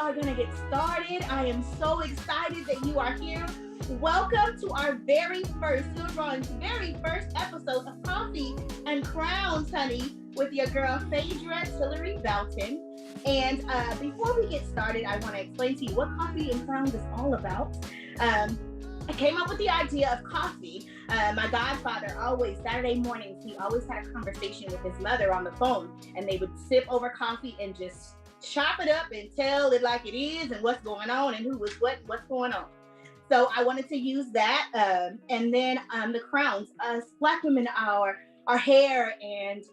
are going to get started. I am so excited that you are here. Welcome to our very first episode of Coffee and Crowns, honey, with your girl, Phaedra Tillery-Boughton. And before we get started, I want to explain to you what Coffee and Crowns is all about. I came up with the idea of coffee. My godfather always, Saturday mornings, he always had a conversation with his mother on the phone, and they would sip over coffee and just chop it up and tell it like it is and what's going on and who was what's going on. So I wanted to use that. And then the crowns, us Black women, our hair and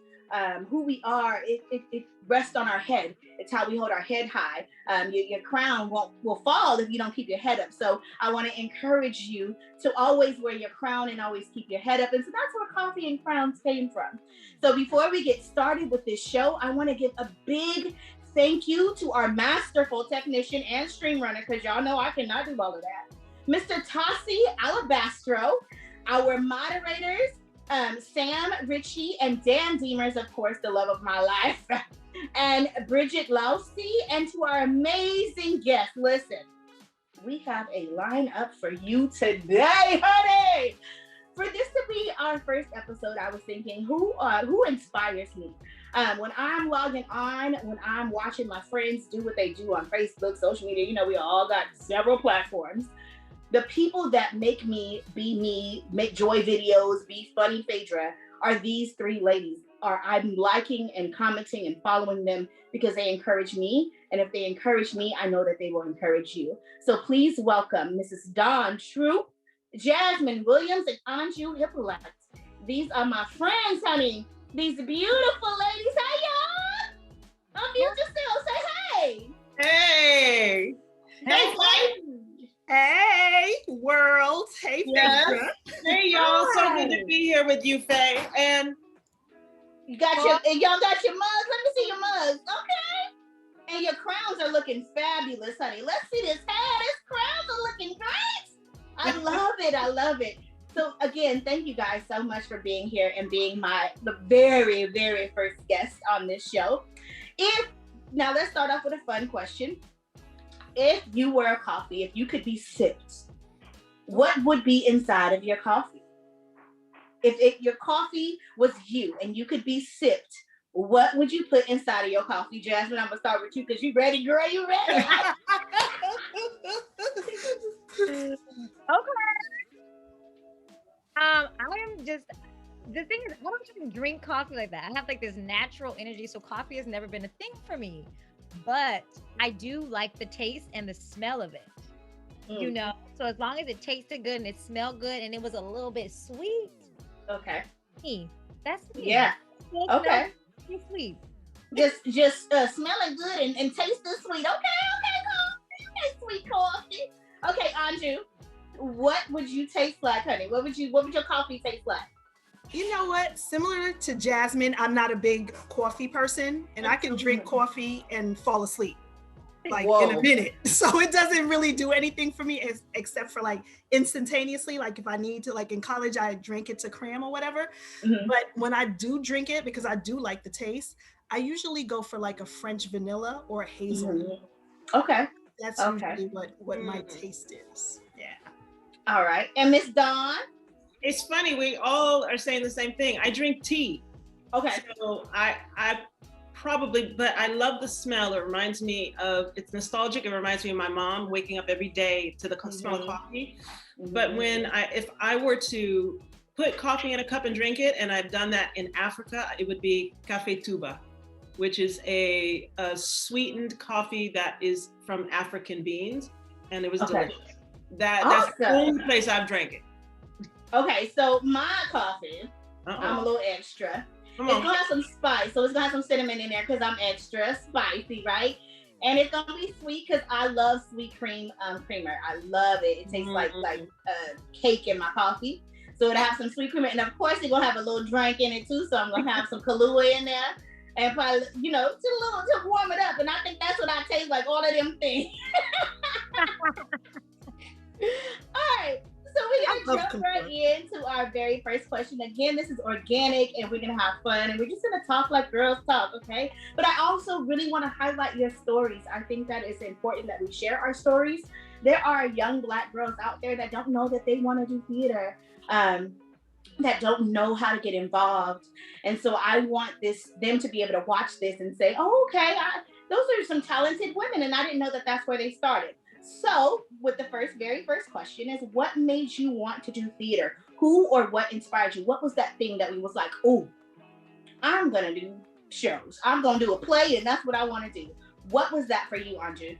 who we are, it rests on our head. It's how we hold our head high. Your crown will fall if you don't keep your head up. So I want to encourage you to always wear your crown and always keep your head up. And so that's where Coffee and Crowns came from. So before we get started with this show, I want to give a big thank you to our masterful technician and stream runner, because y'all know I cannot do all of that, Mr. Tossie Alabastro, our moderators, Sam Ritchie and Dan Deemers, of course, the love of my life, and Bridget Lousy, and to our amazing guests. Listen, we have a lineup for you today, honey. For our first episode, I was thinking, who inspires me? When I'm logging on, when I'm watching my friends do what they do on Facebook, social media, we all got several platforms. The people that make me be me, make joy videos, be funny Phaedra, are these three ladies. I'm liking and commenting and following them because they encourage me. And if they encourage me, I know that they will encourage you. So please welcome Mrs. Dawn Troupe, Jasmine Williams, and AnJu Hyppolite. These are my friends, honey. These beautiful ladies. Hey, y'all. Unmute yourself. Say hey. Hey. Hey, Faye. Hey, world. Hey, Phaedra. Hey, y'all. So good to be here with you, Faye. And y'all got your mugs. Let me see your mugs. Okay. And your crowns are looking fabulous, honey. Let's see this hair. These crowns are looking great. I love it. I love it. So again, thank you guys so much for being here and being the very, very first guest on this show. Now let's start off with a fun question. If you were a coffee, if you could be sipped, what would be inside of your coffee? If your coffee was you and you could be sipped, what would you put inside of your coffee? Jasmine, I'm gonna start with you because you ready, girl. You ready? Okay. I am just, the thing is, I don't even drink coffee like that. I have like this natural energy, so coffee has never been a thing for me. But I do like the taste and the smell of it, So as long as it tasted good and it smelled good and it was a little bit sweet. Okay. That's me. Yeah. Okay. It's sweet. Just smelling good and tasting sweet. Okay, sweet coffee. Okay, AnJu, what would you taste like, honey? What would your coffee taste like? you know what? Similar to Jasmine, I'm not a big coffee person, and I can drink coffee and fall asleep like in a minute. So it doesn't really do anything for me except for like instantaneously. Like if I need to, like in college, I drank it to cram or whatever. Mm-hmm. But when I do drink it, because I do like the taste, I usually go for like a French vanilla or a hazelnut. Mm-hmm. Okay. That's usually what my taste is. Yeah. All right. And Miss Dawn? It's funny, we all are saying the same thing. I drink tea. Okay. So I probably, but I love the smell. It reminds me of, it's nostalgic. It reminds me of my mom waking up every day to the smell of coffee. Mm-hmm. But if I were to put coffee in a cup and drink it, and I've done that in Africa, it would be café tuba, which is a sweetened coffee that is from African beans. And it was delicious. That's the only place I've drank it. Okay, so my coffee, I'm a little extra. It's gonna have some spice, so it's gonna have some cinnamon in there because I'm extra spicy, right? And it's gonna be sweet because I love sweet cream creamer. I love it. It tastes like cake in my coffee. So it'll have some sweet creamer, and of course it's gonna have a little drink in it too. So I'm gonna have some Kahlua in there, and probably to warm it up. And I think that's what I taste like, all of them things. All right. So we're gonna jump right into our very first question. Again, this is organic and we're gonna have fun and we're just gonna talk like girls talk, okay? But I also really want to highlight your stories. I think that it's important that we share our stories. There are young Black girls out there that don't know that they want to do theater, that don't know how to get involved. And so I want them to be able to watch this and say, oh, okay, those are some talented women and I didn't know that that's where they started. So with the very first question is, what made you want to do theater? Who or what inspired you? What was that thing that was like, oh, I'm going to do shows. I'm going to do a play and that's what I want to do. What was that for you, AnJu?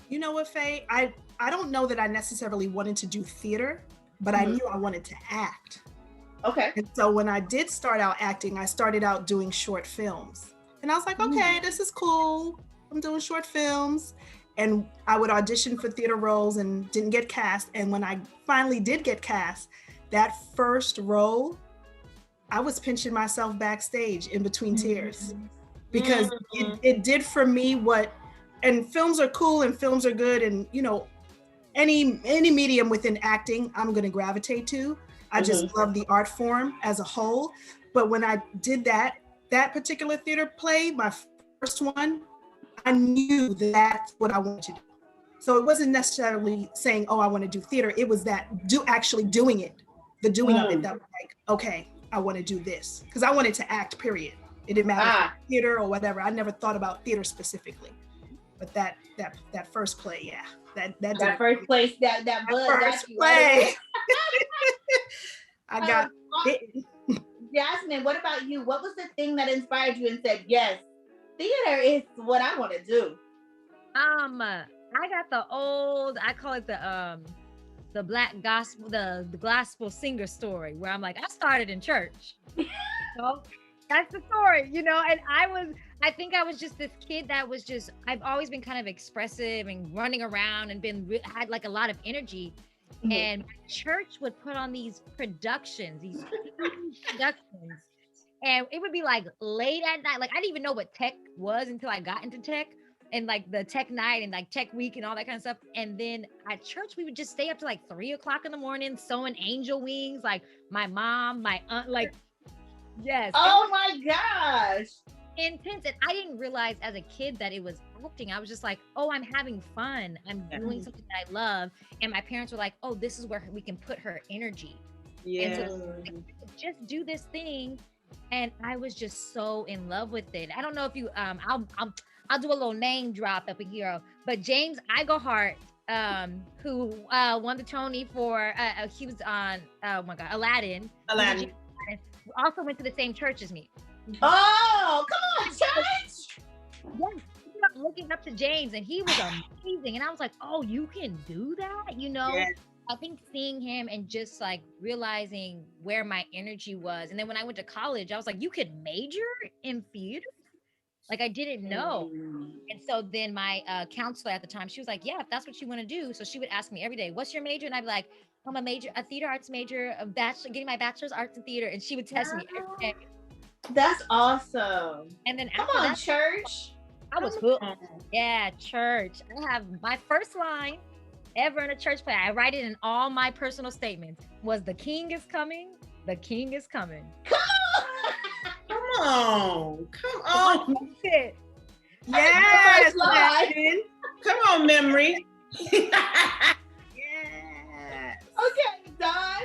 You know what, Faye? I don't know that I necessarily wanted to do theater, but I knew I wanted to act. Okay. And so when I did start out acting, I started out doing short films. And I was like, okay, this is cool. I'm doing short films. And I would audition for theater roles and didn't get cast. And when I finally did get cast, that first role, I was pinching myself backstage in between tears because it did for me and films are cool and films are good. And, any medium within acting, I'm going to gravitate to. I just love the art form as a whole. But when I did that particular theater play, my first one, I knew that's what I wanted to do. So it wasn't necessarily saying, oh, I want to do theater. It was actually doing it the doing of it that was like, okay, I want to do this. Because I wanted to act, period. It didn't matter if theater or whatever. I never thought about theater specifically. But that first play, yeah. That first place, that buzz. First play. I got bitten. Jasmine, what about you? What was the thing that inspired you and said, yes, theater is what I want to do? I got the old, I call it the black gospel, the gospel singer story, where I'm like, I started in church. So that's the story, and I think I was just this kid that was just, I've always been kind of expressive and running around and had like a lot of energy. And church would put on these productions, these huge productions. And it would be like late at night. Like I didn't even know what tech was until I got into tech, and like the tech night and like tech week and all that kind of stuff. And then at church, we would just stay up to like 3:00 in the morning, sewing angel wings. Like my mom, my aunt, like, yes. Oh my gosh. Intense. And I didn't realize as a kid that it was acting. I was just like, oh, I'm having fun. I'm doing something that I love. And my parents were like, oh, this is where we can put her energy. Yeah. And so just do this thing. And I was just so in love with it. I don't know if you, I'll do a little name drop up in here, but James Iglehart, who won the Tony for, he was on, oh my God, Aladdin. Also went to the same church as me. Oh, come on, church! Yes, looking up to James, and he was amazing. And I was like, oh, you can do that? Yes. I think seeing him and just like realizing where my energy was. And then when I went to college, I was like, you could major in theater? Like I didn't know. And so then my counselor at the time, she was like, yeah, if that's what you want to do. So she would ask me every day, what's your major? And I'd be like, I'm a theater arts major, getting my bachelor's arts in theater. And she would test me every day. That's awesome. And then come on, church. I was hooked. Yeah, church. I have my first line ever in a church play. I write it in all my personal statements. Was the king is coming? The king is coming. Come on. That's it. Yes. Come on, memory. Yes. Okay, Don.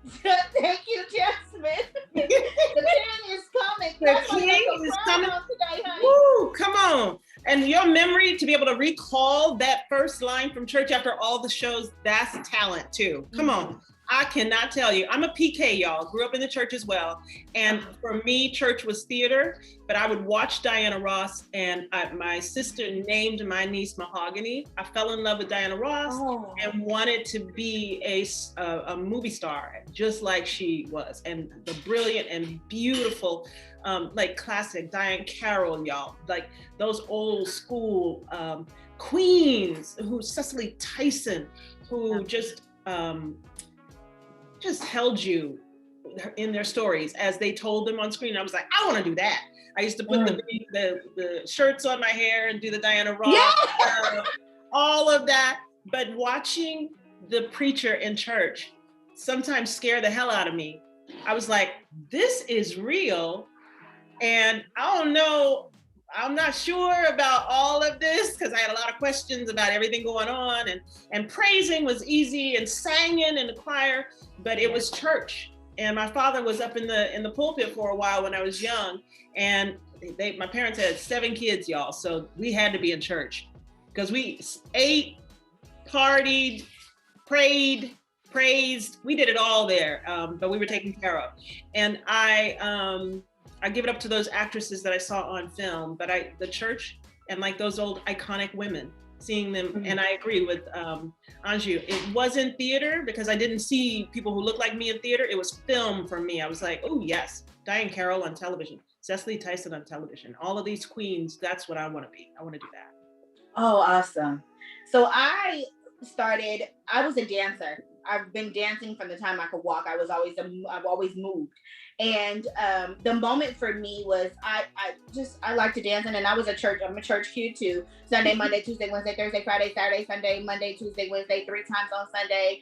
Thank you, Jasmine. The king is coming. The king is coming. Today, woo, come on. And your memory to be able to recall that first line from church after all the shows, that's talent too. Come on. I cannot tell you. I'm a PK, y'all. Grew up in the church as well. And for me, church was theater, but I would watch Diana Ross, and my sister named my niece Mahogany. I fell in love with Diana Ross and wanted to be a movie star, just like she was. And the brilliant and beautiful, like classic Diane Carroll, y'all, like those old school queens, Cecily Tyson, who just held you in their stories as they told them on screen. I was like, I want to do that. I used to put the shirts on my hair and do the Diana Ross, all of that. But watching the preacher in church sometimes scare the hell out of me. I was like, this is real. And I don't know, I'm not sure about all of this because I had a lot of questions about everything going on, and praising was easy and singing in the choir, but it was church. And my father was up in the pulpit for a while when I was young, and my parents had 7 kids, y'all. So we had to be in church because we ate, partied, prayed, praised. We did it all there, but we were taken care of. And I give it up to those actresses that I saw on film, but the church and like those old iconic women, seeing them, and I agree with AnJu. It wasn't theater because I didn't see people who looked like me in theater. It was film for me. I was like, oh yes, Diane Carroll on television, Cecily Tyson on television, all of these queens, that's what I want to be. I want to do that. Oh, awesome. So I was a dancer. I've been dancing from the time I could walk. I've always moved. And the moment for me was I like to dance, and I'm a church kid too. Sunday, Monday, Tuesday, Wednesday, Thursday, Friday, Saturday, Sunday, Monday, Tuesday, Wednesday, 3 times on Sunday.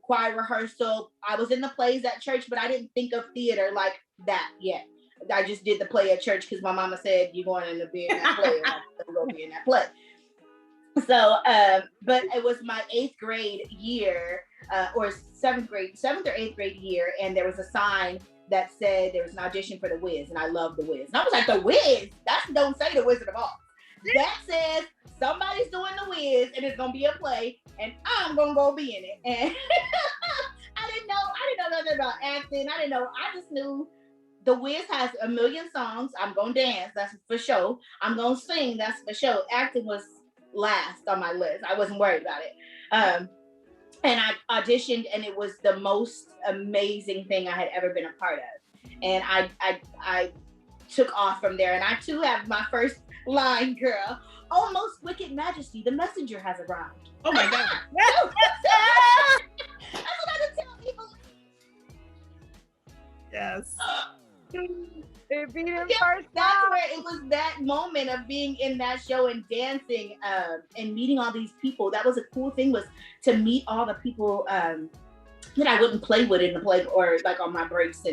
Choir rehearsal. I was in the plays at church, but I didn't think of theater like that yet. I just did the play at church because my mama said, you're going to be in that play. I'm going to be in that play. So, but it was my 8th grade year. or seventh or eighth grade year, and there was a sign that said there was an audition for The Wiz, and I love The Wiz. And I was like, The Wiz? That don't say The Wizard of Oz. That says somebody's doing The Wiz, and it's gonna be a play, and I'm gonna go be in it. And I didn't know nothing about acting. I didn't know. I just knew The Wiz has a million songs. I'm gonna dance. That's for sure. I'm gonna sing. That's for sure. Acting was last on my list. I wasn't worried about it. And I auditioned, and it was the most amazing thing I had ever been a part of. And I took off from there. And I too have my first line, girl. Oh, most wicked majesty, the messenger has arrived. Oh my God. That's what I would tell people. Yes. It beat him Yeah, first that's time. where it was, that moment of being in that show and dancing and meeting all these people. That was a cool thing, was to meet all the people that I wouldn't play with in the play, or like on my breaks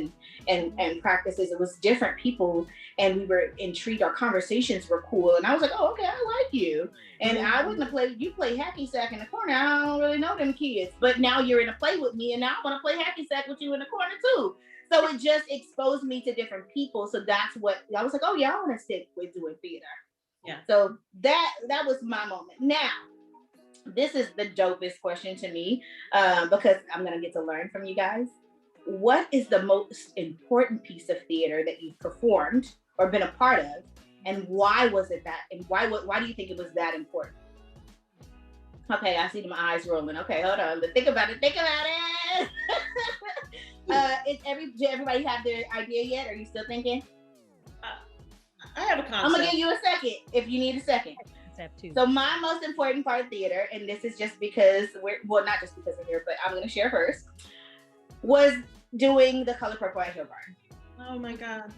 and practices. It was different people, and we were intrigued. Our conversations were cool, and I was like, oh, okay, I like you. And I wouldn't have played, you play hacky sack in the corner. I don't really know them kids, but now you're in a play with me, and now I want to play hacky sack with you in the corner too. So it just exposed me to different people. So that's what I was like, oh yeah, I want to stick with doing theater. Yeah. So that was my moment. Now, this is the dopest question to me, because I'm gonna get to learn from you guys. What is the most important piece of theater that you've performed or been a part of, and why was it that? And why do you think it was that important? Okay, I see my eyes rolling. Okay, hold on. But think about it. Did everybody have their idea yet? Are you still thinking? I have a concept. I'm gonna give you a second if you need a second. Too. So my most important part of theater, and this is just because not just because we're here, but I'm gonna share first, was doing The Color Purple at Hillbarn. Oh my God.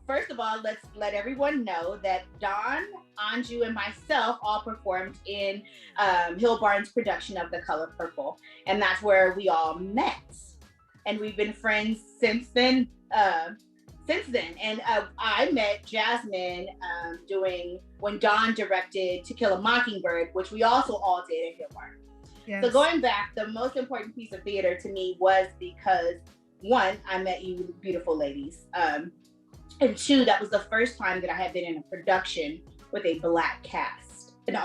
First of all, let's let everyone know that Dawn, AnJu, and myself all performed in Hillbarn's production of The Color Purple. And that's where we all met. And we've been friends since then. And I met Jasmine when Dawn directed To Kill a Mockingbird, which we also all did at Hillbarn. Yes. So going back, the most important piece of theater to me was because, one, I met you beautiful ladies. And two, that was the first time that I had been in a production with a Black cast, an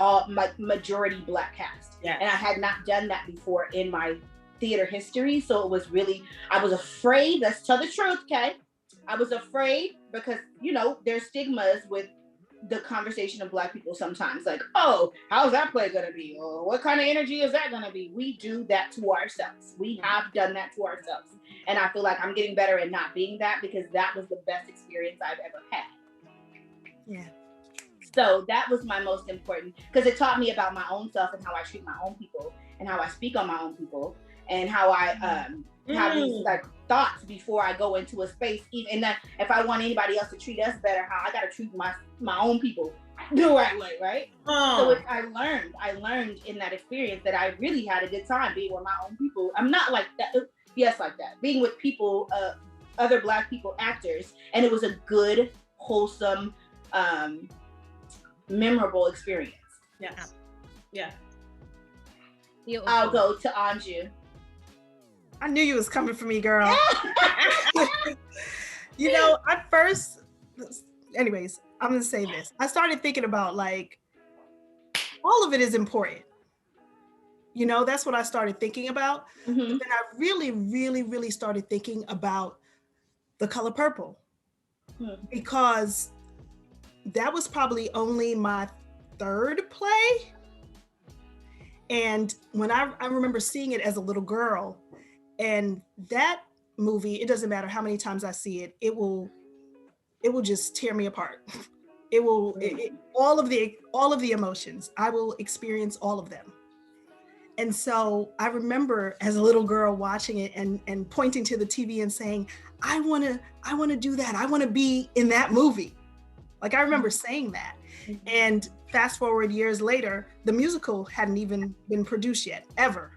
majority Black cast. Yes. And I had not done that before in my theater history. So it was really, I was afraid, let's tell the truth, okay? I was afraid because, there's stigmas with the conversation of Black people sometimes, like, oh, how's that play gonna be? Or what kind of energy is that gonna be? We do that to ourselves. We have done that to ourselves. And I feel like I'm getting better at not being that, because that was the best experience I've ever had. Yeah. So that was my most important, because it taught me about my own self and how I treat my own people and how I speak on my own people and how I have these thoughts before I go into a space, even that if I want anybody else to treat us better, how I gotta treat my own people the right way, right? Oh. So I learned in that experience that I really had a good time being with my own people. I'm not like that. Yes, like that. Being with people, other Black people actors, and it was a good, wholesome, memorable experience. Yes. Yeah. I'll go to AnJu. I knew you was coming for me, girl. At first, anyways, I'm gonna say this. I started thinking about all of it is important. That's what I started thinking about. Mm-hmm. But then I really, really, really started thinking about The Color Purple, because that was probably only my third play. And when I remember seeing it as a little girl, and that movie, it doesn't matter how many times I see it, it will just tear me apart. It will, all of the emotions, I will experience all of them. And so I remember as a little girl watching it and pointing to the TV and saying, I want to do that. I want to be in that movie. I remember saying that. And fast forward years later, the musical hadn't even been produced yet, ever.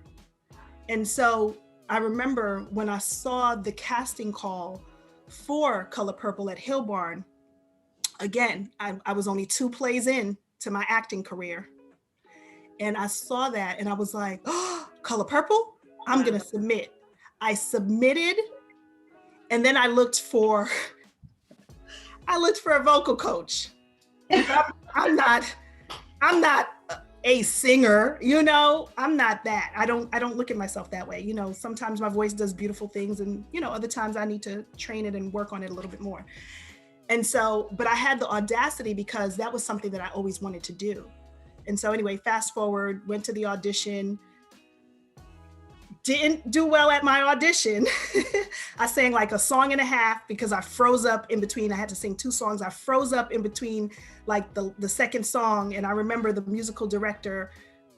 And so I remember when I saw the casting call for Color Purple at Hillbarn, again, I was only 2 plays in to my acting career. And I saw that and I was like, oh, Color Purple? I'm going to submit. I submitted, and then I looked for a vocal coach. I'm not a singer, you know, I'm not that. I don't look at myself that way. You know, sometimes my voice does beautiful things, and, you know, other times I need to train it and work on it a little bit more. And so, but I had the audacity because that was something that I always wanted to do. And so anyway, fast forward, went to the audition, didn't do well at my audition. I sang like a song and a half because I froze up in between. I had to sing 2 songs. I froze up in between like the second song. And I remember the musical director,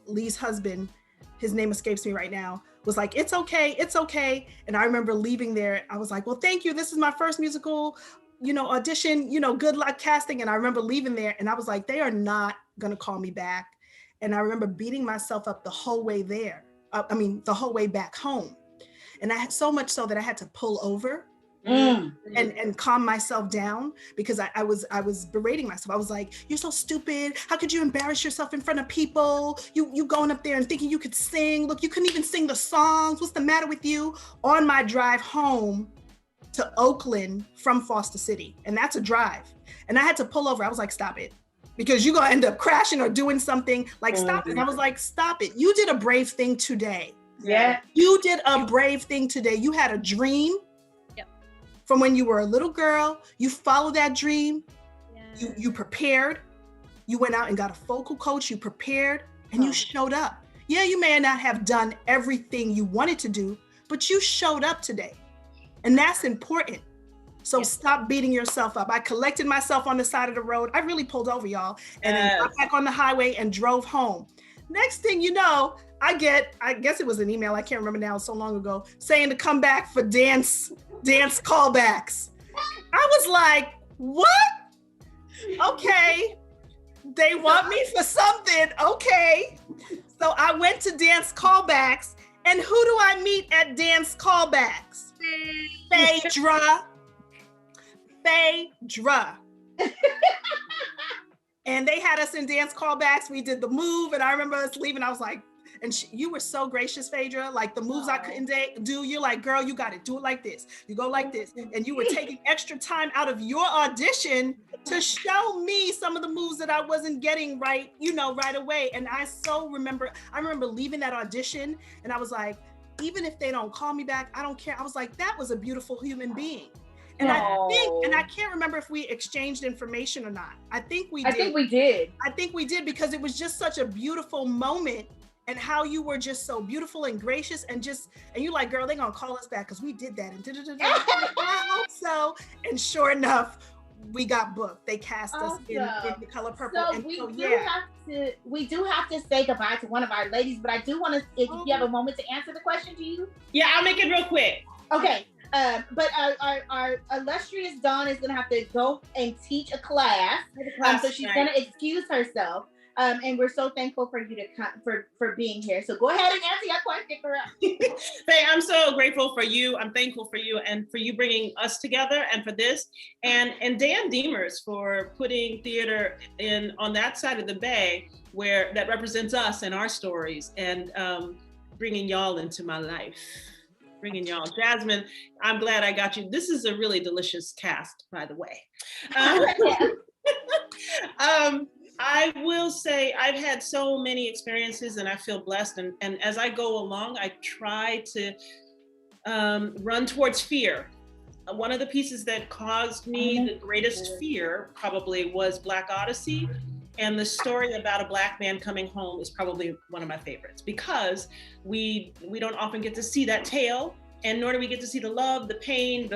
Lee's husband, his name escapes me right now, was like, it's okay, it's okay. And I remember leaving there. I was like, well, thank you. This is my first musical, you know, audition, you know, good luck casting. And I remember leaving there and I was like, they are not gonna call me back. And I remember beating myself up the whole way there. The whole way back home. And I had so much so that I had to pull over and calm myself down because I was berating myself. I was like, you're so stupid. How could you embarrass yourself in front of people? You going up there and thinking you could sing. Look, you couldn't even sing the songs. What's the matter with you? On my drive home to Oakland from Foster City. And that's a drive. And I had to pull over. I was like, stop it. Because you're gonna end up crashing or doing something, like stop it. I was like, stop it. You did a brave thing today. Yeah. You did a brave thing today. You had a dream from when you were a little girl. You followed that dream. Yeah. You prepared. You went out and got a vocal coach. You prepared and you showed up. Yeah, you may not have done everything you wanted to do, but you showed up today. And that's important. So stop beating yourself up. I collected myself on the side of the road. I really pulled over, y'all, and then got back on the highway and drove home. Next thing you know, I guess it was an email, I can't remember now, so long ago, saying to come back for dance callbacks. I was like, what? Okay, they want me for something, okay. So I went to dance callbacks, and who do I meet at dance callbacks? Phaedra. And they had us in dance callbacks. We did the move, and I remember us leaving. I was like, and you were so gracious, Phaedra. Like the moves I couldn't do, you're like, girl, you got to do it like this. You go like this. And you were taking extra time out of your audition to show me some of the moves that I wasn't getting right, you know, right away. And I remember leaving that audition, and I was like, even if they don't call me back, I don't care. I was like, that was a beautiful human being. And I can't remember if we exchanged information or not. I think we did. I think we did because it was just such a beautiful moment, and how you were just so beautiful and gracious, and you're like, girl, they're gonna call us back because we did that. And I hope so. And sure enough, we got booked. They cast us in The Color Purple. So we do have to say goodbye to one of our ladies, but I do want to, if you have a moment to answer the question to you. Yeah, I'll make it real quick. Okay. But our illustrious Dawn is gonna have to go and teach a class. So she's gonna excuse herself. And we're so thankful for you to come for being here. So go ahead and answer your question, girl. Faye, I'm so grateful for you. I'm thankful for you and for you bringing us together and for this. And Dan Demers for putting theater on that side of the bay that represents us and our stories, and bringing y'all into my life. Bringing y'all. Jasmine, I'm glad I got you. This is a really delicious cast, by the way. I will say I've had so many experiences, and I feel blessed. And as I go along, I try to run towards fear. One of the pieces that caused me the greatest fear probably was Black Odyssey. And the story about a Black man coming home is probably one of my favorites, because we don't often get to see that tale, and nor do we get to see the love, the pain,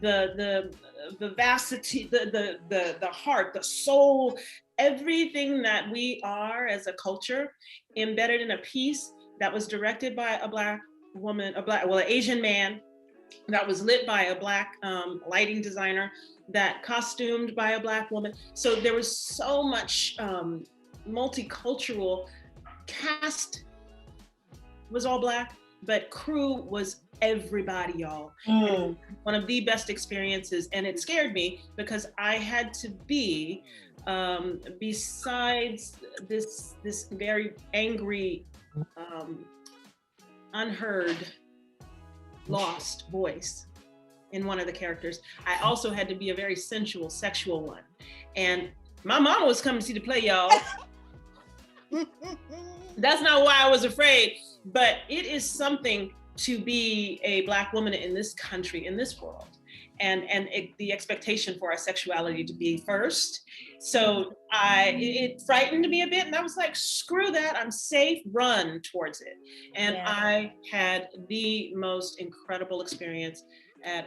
the vastity, the heart, the soul, everything that we are as a culture embedded in a piece that was directed by a Black woman, an Asian man, that was lit by a Black lighting designer, that costumed by a Black woman. So there was so much multicultural. Cast was all Black, but crew was everybody, y'all. One of the best experiences, and it scared me because I had to be, besides this very angry unheard, lost voice in one of the characters. I also had to be a very sensual, sexual one. And my mama was coming to see the play, y'all. That's not why I was afraid, but it is something to be a Black woman in this country, in this world. And the expectation for our sexuality to be first. So it frightened me a bit, and I was like, screw that, I'm safe, run towards it. And I had the most incredible experience at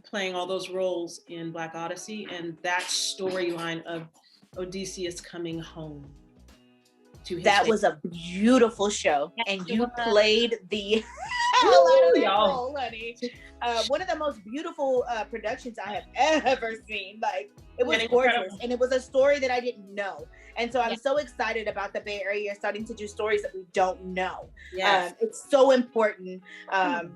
playing all those roles in Black Odyssey, and that storyline of Odysseus coming home. That was a beautiful show, and you played the hell out of that role, honey. One of the most beautiful productions I have ever seen. Like, it was gorgeous, and it was a story that I didn't know. And so I'm so excited about the Bay Area starting to do stories that we don't know. Yes. It's so important. I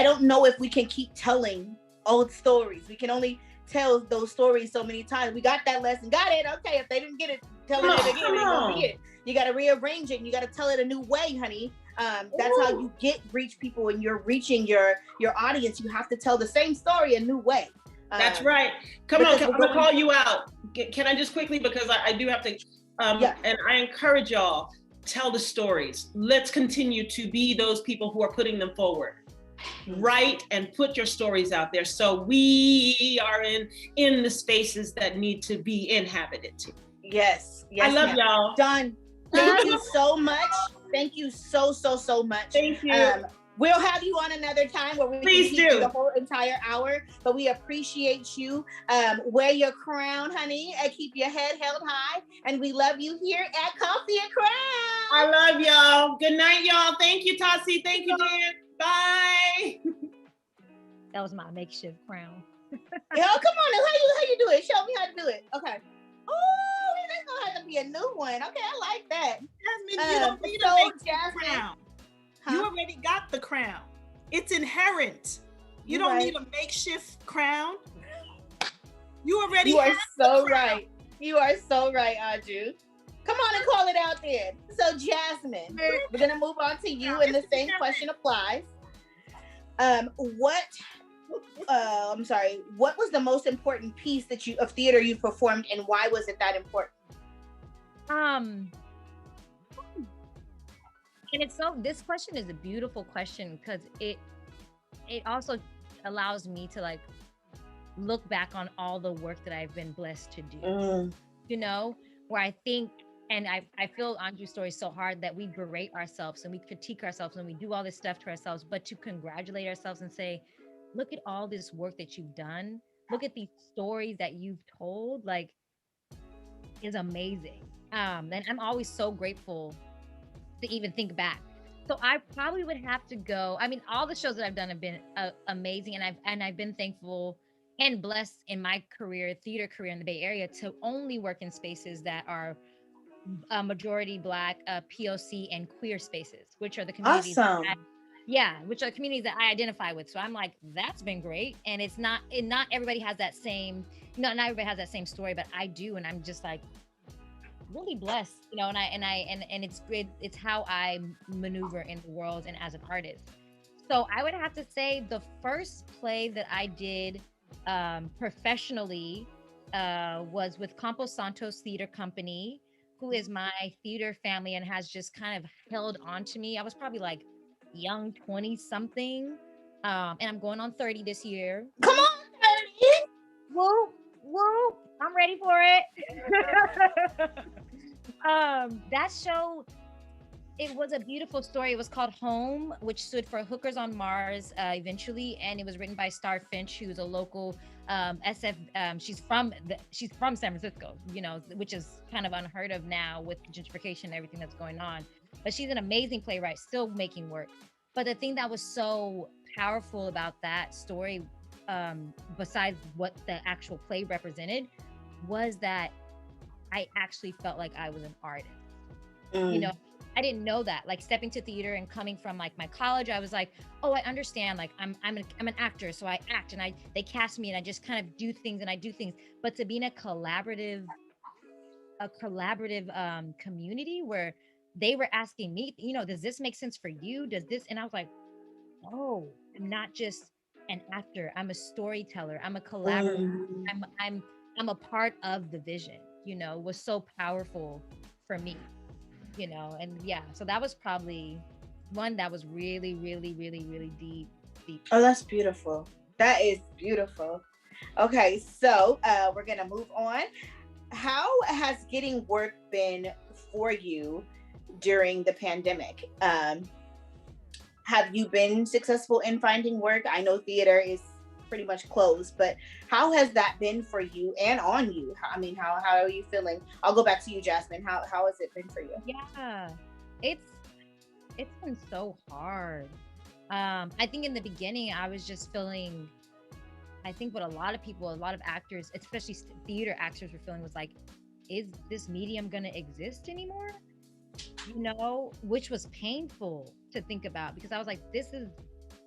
don't know if we can keep telling old stories. We can only tell those stories so many times. We got that lesson, got it. Okay, if they didn't get it, tell it again. It won't be it. You got to rearrange it, and you got to tell it a new way, honey. That's how you reach people, and you're reaching your audience. You have to tell the same story a new way. That's right. Come on, I'm gonna call you out. Can I just quickly, because I do have to, and I encourage y'all, tell the stories. Let's continue to be those people who are putting them forward. Write and put your stories out there, so we are in the spaces that need to be inhabited too. Yes, I love y'all. Done. Thank you so much. Thank you so much. Thank you. We'll have you on another time where we can keep the whole entire hour, but we appreciate you. Wear your crown, honey, and keep your head held high. And we love you here at Coffee and Crown. I love y'all. Good night, y'all. Thank you, Tassie. Thank you, Dan. Bye. That was my makeshift crown. Yo, come on, how you do it? Show me how to do it. Okay. Oh, that's gonna have to be a new one. Okay, I like that. Jasmine, you don't need a makeshift crown. Huh? You already got the crown. It's inherent. You don't need a makeshift crown. You already have the crown. You are so right, AnJu. Come on and call it out then. So Jasmine, we're gonna move on to you, and the same question applies. What was the most important piece of theater you performed, and why was it that important? And this question is a beautiful question, because it also allows me to like look back on all the work that I've been blessed to do. You know, where I think, and I feel AnJu's story so hard that we berate ourselves and we critique ourselves and we do all this stuff to ourselves, but to congratulate ourselves and say, look at all this work that you've done. Look at these stories that you've told, like, is amazing. And I'm always so grateful to even think back. So I probably would have to go. I mean, all the shows that I've done have been amazing, and I've been thankful and blessed in my theater career in the Bay Area, to only work in spaces that are majority Black, POC, and queer spaces, which are the communities. Awesome. Which are communities that I identify with. So I'm like, that's been great. And not everybody has that same, not everybody has that same story, but I do, and I'm just like really blessed, you know. And it's great. It's how I maneuver in the world and as an artist. So I would have to say the first play that I did professionally was with Campos Santos Theater Company, who is my theater family and has just kind of held on to me. I was probably like young 20 something, and I'm going on 30 this year. Come on, 30. Whoop, I'm ready for it. That show, it was a beautiful story. It was called Home, which stood for Hookers on Mars eventually, and it was written by Star Finch, who's a local SF. She's from San Francisco, you know, which is kind of unheard of now with gentrification and everything that's going on. But she's an amazing playwright, still making work. But the thing that was so powerful about that story, besides what the actual play represented, was that I actually felt like I was an artist. You know, I didn't know that. Like, stepping to theater and coming from like my college, I was like, oh, I understand. Like, I'm an actor, so I act, and they cast me, and I just kind of do things, and I do things. But to be in a collaborative community where they were asking me, does this make sense for you? Does this? And I was like, oh, I'm not just an actor. I'm a storyteller. I'm a collaborator. I'm a part of the vision, was so powerful for me, and yeah, so that was probably one that was really, really, really, really deep. Oh, that's beautiful. That is beautiful. Okay, so we're gonna move on. How has getting work been for you during the pandemic? Have you been successful in finding work? I know theater is pretty much closed, but how has that been for you and on you? I mean, how are you feeling? I'll go back to you, Jasmine. How has it been for you? Yeah, it's been so hard. I think in the beginning, I was just feeling, I think what a lot of actors, especially theater actors, were feeling was like, is this medium going to exist anymore? Which was painful to think about, because I was like, this is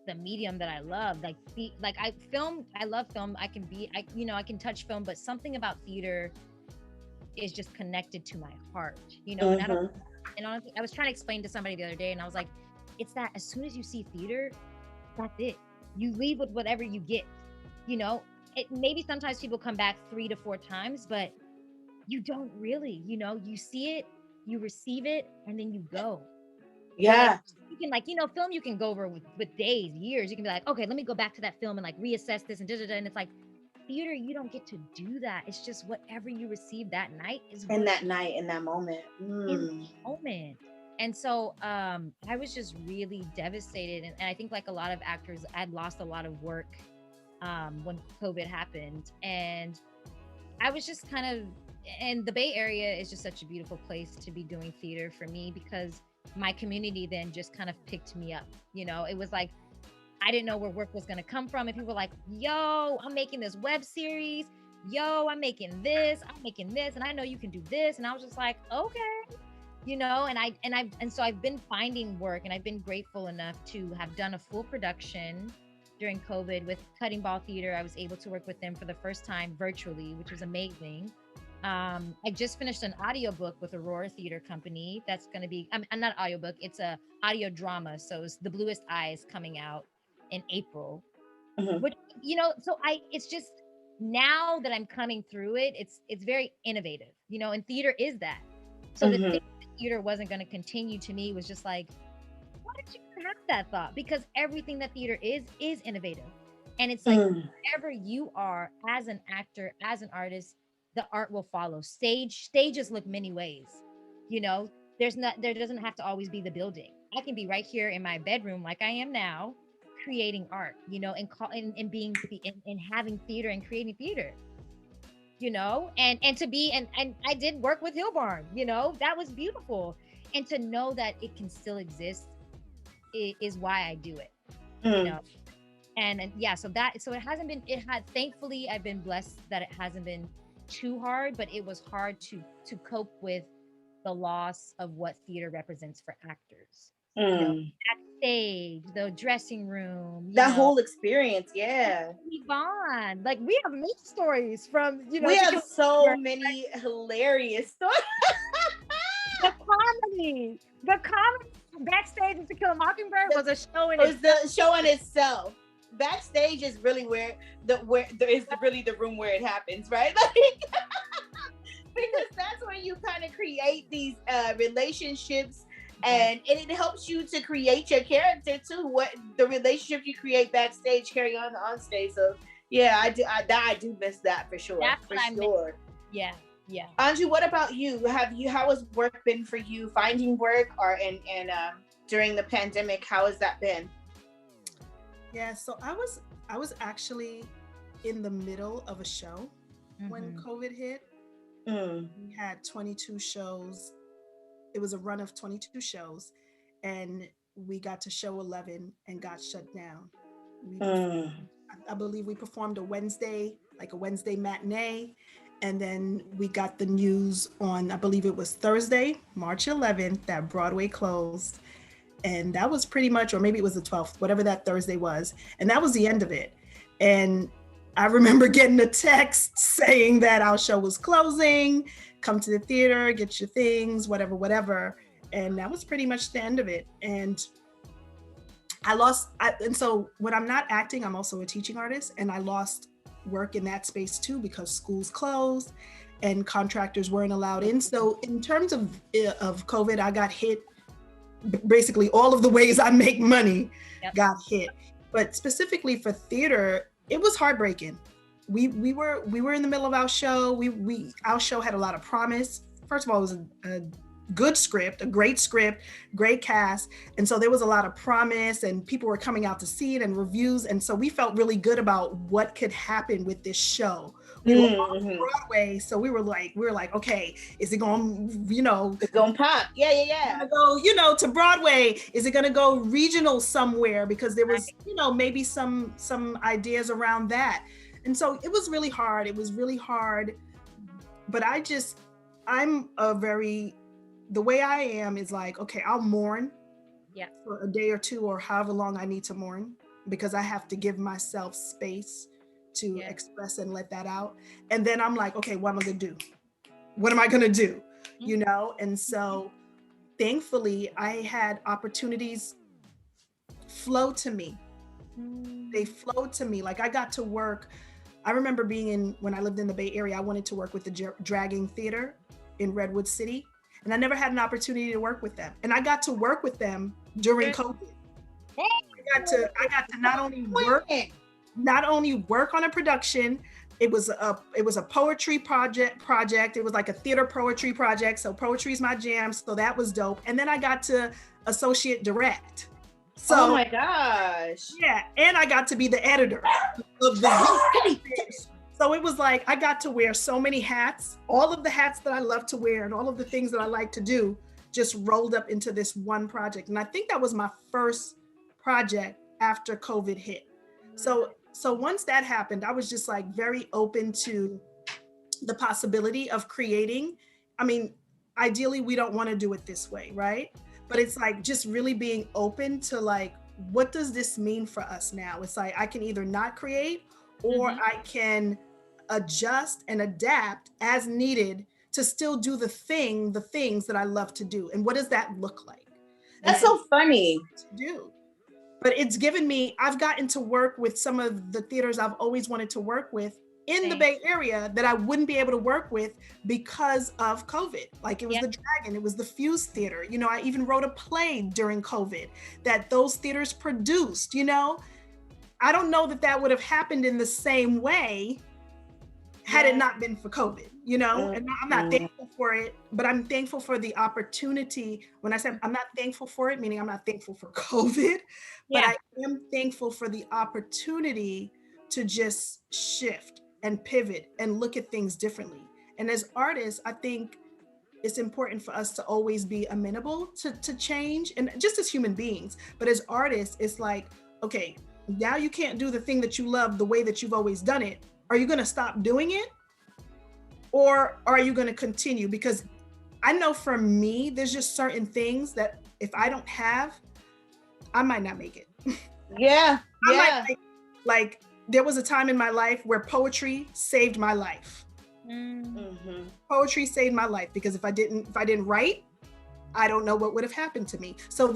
the medium that I love. Like I love film. I can touch film, but something about theater is just connected to my heart, and honestly, I was trying to explain to somebody the other day, and I was like, it's that as soon as you see theater, that's it. You leave with whatever you get, maybe sometimes people come back 3 to 4 times, but you don't really, you see it, you receive it, and then you go. Yeah. You can film, you can go over with days, years. You can be like, okay, let me go back to that film and like reassess this and and it's like, theater, you don't get to do that. It's just whatever you receive that night is in that moment. In the moment. And so I was just really devastated. And I think like a lot of actors, I'd lost a lot of work when COVID happened. And I was just kind of, and the Bay Area is just such a beautiful place to be doing theater for me, because my community then just kind of picked me up. It was like, I didn't know where work was going to come from. And people were like, yo, I'm making this web series. Yo, I'm making this. And I know you can do this. And I was just like, okay. And so I've been finding work, and I've been grateful enough to have done a full production during COVID with Cutting Ball Theater. I was able to work with them for the first time virtually, which was amazing. I just finished an audiobook with Aurora Theater Company. That's going to be, not audiobook, it's a audio drama. So it's The Bluest Eyes coming out in April, which, it's just, now that I'm coming through it, it's very innovative, and theater is that. So the thing that theater wasn't going to continue to me was just like, why did you have that thought? Because everything that theater is innovative. And it's like, wherever you are as an actor, as an artist, the art will follow. Stages look many ways. There doesn't have to always be the building. I can be right here in my bedroom like I am now, creating art, and being and having theater and creating theater. And to be, and I did work with Hillbarn, that was beautiful. And to know that it can still exist is why I do it, and yeah, so it hasn't been, thankfully I've been blessed that it hasn't been too hard, but it was hard to cope with the loss of what theater represents for actors. Backstage, the dressing room, that whole experience. Yeah. We bond. Like, we have many stories from, we have so many hilarious stories. The comedy backstage in To Kill a Mockingbird was a show in itself. It was the show in itself. Backstage is really where really the room where it happens, right? Because that's where you kind of create these relationships, and it helps you to create your character too. What the relationship you create backstage carry on stage. So yeah, I do miss that for sure. That's for sure. Yeah. AnJu, what about you? How has work been for you? Finding work and during the pandemic, how has that been? Yeah, so I was actually in the middle of a show when COVID hit. We had 22 shows. It was a run of 22 shows, and we got to show 11 and got shut down. I believe we performed a Wednesday matinee, and then we got the news on, I believe it was Thursday, March 11th, that Broadway closed. And that was pretty much, or maybe it was the 12th, whatever that Thursday was. And that was the end of it. And I remember getting a text saying that our show was closing, come to the theater, get your things, whatever. And that was pretty much the end of it. And and so when I'm not acting, I'm also a teaching artist, and I lost work in that space too because schools closed and contractors weren't allowed in. So in terms of COVID, I got hit. Basically all of the ways I make money got hit. But specifically for theater, it was heartbreaking. We were in the middle of our show. Our show had a lot of promise. First of all, it was a good script, a great script, great cast. And so there was a lot of promise, and people were coming out to see it and reviews. And so we felt really good about what could happen with this show. We were on Broadway, so we were like, okay, is it going, it's going to pop. Yeah. Go, to Broadway? Is it going to go regional somewhere? Because there was, maybe some ideas around that. And so it was really hard. But the way I am is like, okay, I'll mourn for a day or two or however long I need to mourn, because I have to give myself space to express and let that out. And then I'm like, okay, what am I going to do? What am I going to do? And so thankfully I had opportunities flow to me. They flowed to me. Like I got to work. I remember when I lived in the Bay Area, I wanted to work with the Dragging Theater in Redwood City. And I never had an opportunity to work with them. And I got to work with them during COVID. I got to not only work on a production. It was a poetry project. It was like a theater poetry project. So poetry is my jam. So that was dope. And then I got to associate direct. So, oh my gosh. Yeah. And I got to be the editor of the So it was like, I got to wear so many hats, all of the hats that I love to wear and all of the things that I like to do just rolled up into this one project. And I think that was my first project after COVID hit. So once that happened, I was just like very open to the possibility of creating. I mean, ideally we don't want to do it this way, right? But it's like just really being open to like, what does this mean for us now? It's like, I can either not create or I can adjust and adapt as needed to still do the things that I love to do. And what does that look like? That's so funny to do. But it's given me, I've gotten to work with some of the theaters I've always wanted to work with in the Bay Area that I wouldn't be able to work with because of COVID. Like it was the Dragon, it was the Fuse Theater. I even wrote a play during COVID that those theaters produced, I don't know that would have happened in the same way had it not been for COVID, and I'm not thankful for it, but I'm thankful for the opportunity. When I said I'm not thankful for it, meaning I'm not thankful for COVID, but I am thankful for the opportunity to just shift and pivot and look at things differently. And as artists, I think it's important for us to always be amenable to change, and just as human beings, but as artists, it's like, okay, now you can't do the thing that you love the way that you've always done it. Are you going to stop doing it? Or are you going to continue? Because I know for me, there's just certain things that if I don't have, I might not make it. Like there was a time in my life where poetry saved my life. Poetry saved my life because if I didn't write, I don't know what would have happened to me. So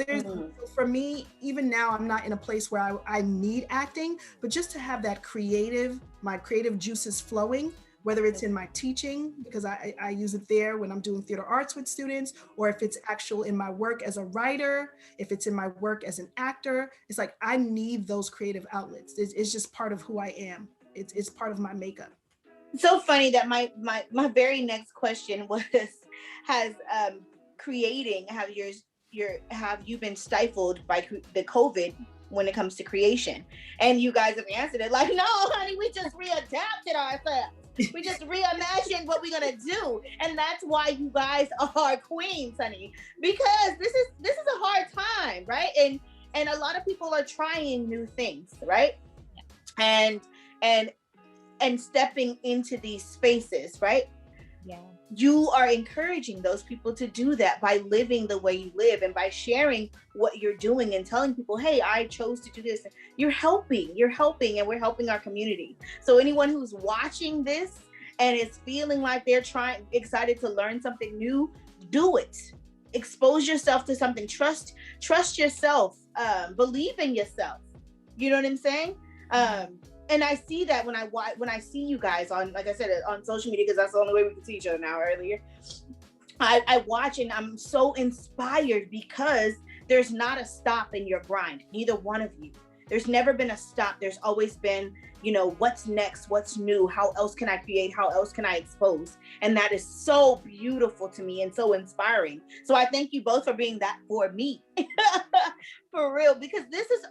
for me, even now, I'm not in a place where I need acting, but just to have that my creative juices flowing, whether it's in my teaching, because I use it there when I'm doing theater arts with students, or if it's actual in my work as a writer, if it's in my work as an actor, it's like, I need those creative outlets. It's just part of who I am. It's part of my makeup. So funny that my very next question have you been stifled by the COVID when it comes to creation? And you guys have answered it like, no, honey, we just readapted ourselves. We just reimagined what we're gonna do, and that's why you guys are queens, honey. Because this is a hard time, right? And a lot of people are trying new things, right? And stepping into these spaces, right? Yeah. You are encouraging those people to do that by living the way you live and by sharing what you're doing and telling people, hey, I chose to do this. You're helping, and we're helping our community. So anyone who's watching this and is feeling like they're excited to learn something new, do it. expose yourself to something. Trust yourself. Believe in yourself. You know what I'm saying? And I see that when I see you guys on, like I said, on social media, because that's the only way we can see each other now. Earlier, I watch and I'm so inspired because there's not a stop in your grind. Neither one of you. There's never been a stop. There's always been, what's next? What's new? How else can I create? How else can I expose? And that is so beautiful to me and so inspiring. So I thank you both for being that for me. For real, because this is,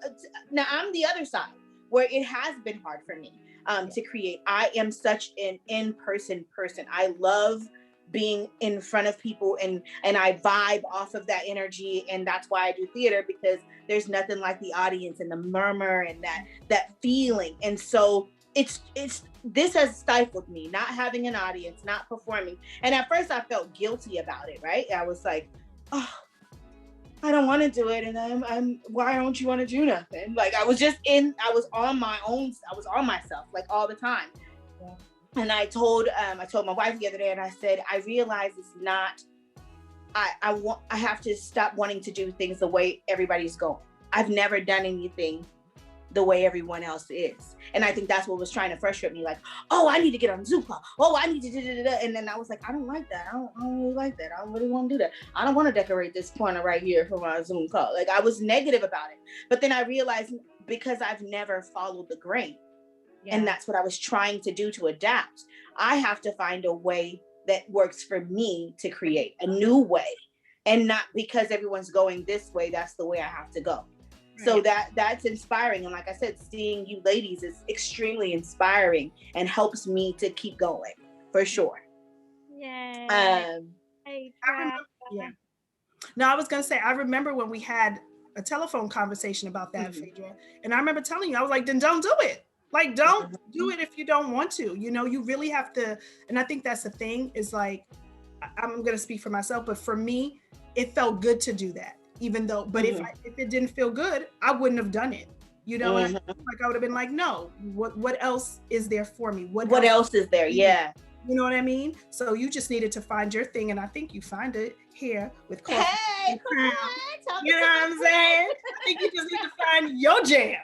now I'm the other side where it has been hard for me to create. I am such an in-person person. I love being in front of people and I vibe off of that energy. And that's why I do theater, because there's nothing like the audience and the murmur and that feeling. And so this has stifled me, not having an audience, not performing. And at first I felt guilty about it, right? I was like, oh, I don't want to do it. And I'm why don't you want to do nothing? Like I was on myself like all the time. Yeah. And I told my wife the other day, and I said, I realize it's not, I have to stop wanting to do things the way everybody's going. I've never done anything the way everyone else is. And I think that's what was trying to frustrate me. Like, oh, I need to get on Zoom call. Oh, I need to do. And then I was like, I don't like that. I don't really like that. I don't really want to do that. I don't want to decorate this corner right here for my Zoom call. Like I was negative about it. But then I realized because I've never followed the grain. Yeah. And that's what I was trying to do to adapt. I have to find a way that works for me to create a new way, and not because everyone's going this way, that's the way I have to go. Right. So that's inspiring. And like I said, seeing you ladies is extremely inspiring and helps me to keep going for sure. Yay. Yeah. No, I was going to say, I remember when we had a telephone conversation about that, Phaedra. And I remember telling you, I was like, then don't do it. Like, don't do it if you don't want to, you really have to. And I think that's the thing is like, I'm going to speak for myself, but for me, it felt good to do that, even though, but if it didn't feel good, I wouldn't have done it. Like I would have been like, no, what else is there for me? What else is there? Yeah. You know what I mean? So you just needed to find your thing. And I think you find it here with coffee. Hey, come on, you know what I'm saying? I think you just need to find your jam.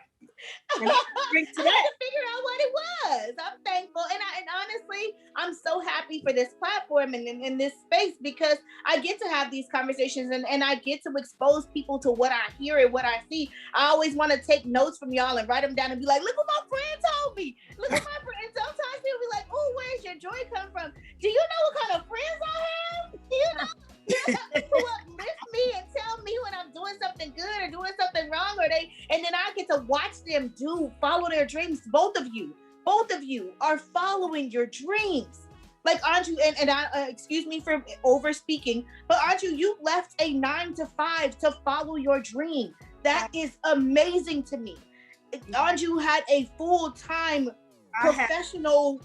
I had to figure out what it was. I'm thankful. And honestly, I'm so happy for this platform and in this space, because I get to have these conversations and I get to expose people to what I hear and what I see. I always want to take notes from y'all and write them down and be like, look what my friend told me. Look at my friend. And sometimes people be like, oh, where's your joy come from? Do you know what kind of friends I have? Do you know? Who uplift me and tell me when I'm doing something good or doing something wrong, and then I get to watch them follow their dreams. Both of you are following your dreams. Like AnJu, and I excuse me for over speaking, but AnJu, you left a 9-to-5 to follow your dream. That is amazing to me. AnJu had a full-time professional,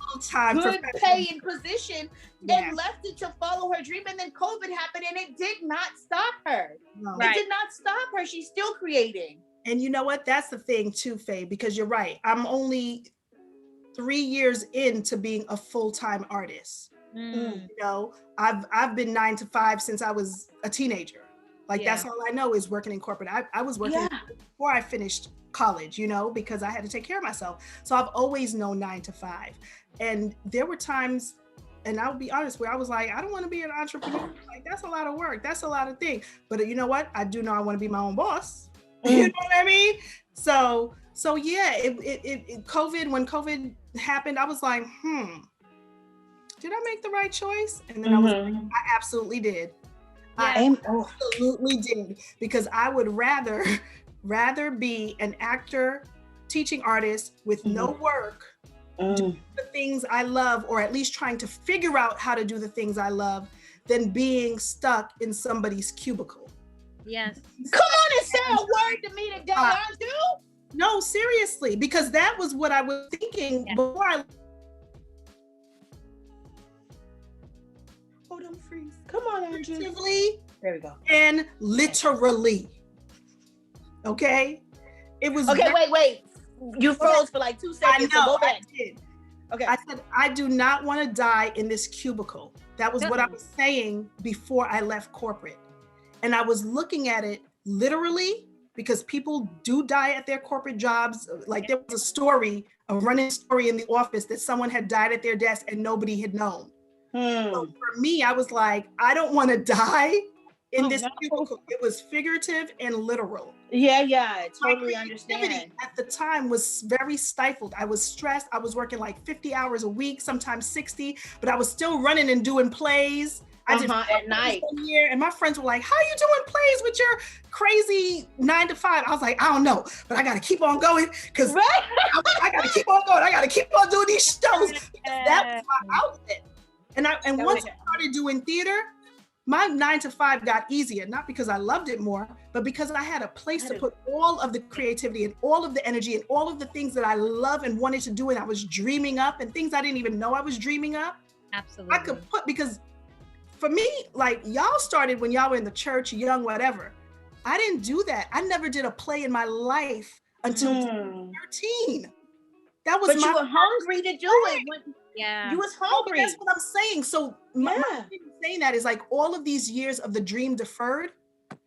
good paying position and left it to follow her dream. And then COVID happened and it did not stop her. No. It did not stop her. She's still creating. And you know what? That's the thing too, Faye, because you're right. I'm only 3 years into being a full-time artist. I've been 9-to-5 since I was a teenager. Like that's all I know is working in corporate. I was working before I finished college, because I had to take care of myself. So I've always known 9-to-5. And there were times, and I'll be honest, where I was like, I don't want to be an entrepreneur. Like, that's a lot of work. That's a lot of things. But you know what? I do know I want to be my own boss. You know what I mean? So yeah, COVID, when COVID happened, I was like, did I make the right choice? And then I was like, I absolutely did. I absolutely did, because I would rather be an actor, teaching artist with no work, doing the things I love, or at least trying to figure out how to do the things I love, than being stuck in somebody's cubicle. Yes. Come on and say a word to me today, AnJu. No, seriously, because that was what I was thinking before I. Oh, don't freeze. Come on, AnJu. There we go. And literally. Okay? It was. Okay, wait. You froze for like 2 seconds. I know, so go back. I did. Okay. I said, I do not want to die in this cubicle. That was what I was saying before I left corporate. And I was looking at it literally, because people do die at their corporate jobs. Like there was a running story in the office that someone had died at their desk and nobody had known. So for me, I was like, I don't want to die in this cubicle. It was figurative and literal. Yeah, I totally understand. At the time was very stifled. I was stressed. I was working like 50 hours a week, sometimes 60, but I was still running and doing plays. I did at night. Year, and my friends were like, how are you doing plays with your crazy 9 to 5? I was like, I don't know, but I got to keep on going because I got to keep on going. I got to keep on doing these shows. That was my outlet. And once I started doing theater, my 9 to 5 got easier, not because I loved it more, but because I had a place to put all of the creativity and all of the energy and all of the things that I love and wanted to do and I was dreaming up and things I didn't even know I was dreaming up. Absolutely. I could put, because for me, like y'all started when y'all were in the church, young, whatever. I didn't do that. I never did a play in my life until 13. That was but you were hungry to do it. You was hungry. That's what I'm saying. So my thing saying that is like all of these years of the dream deferred.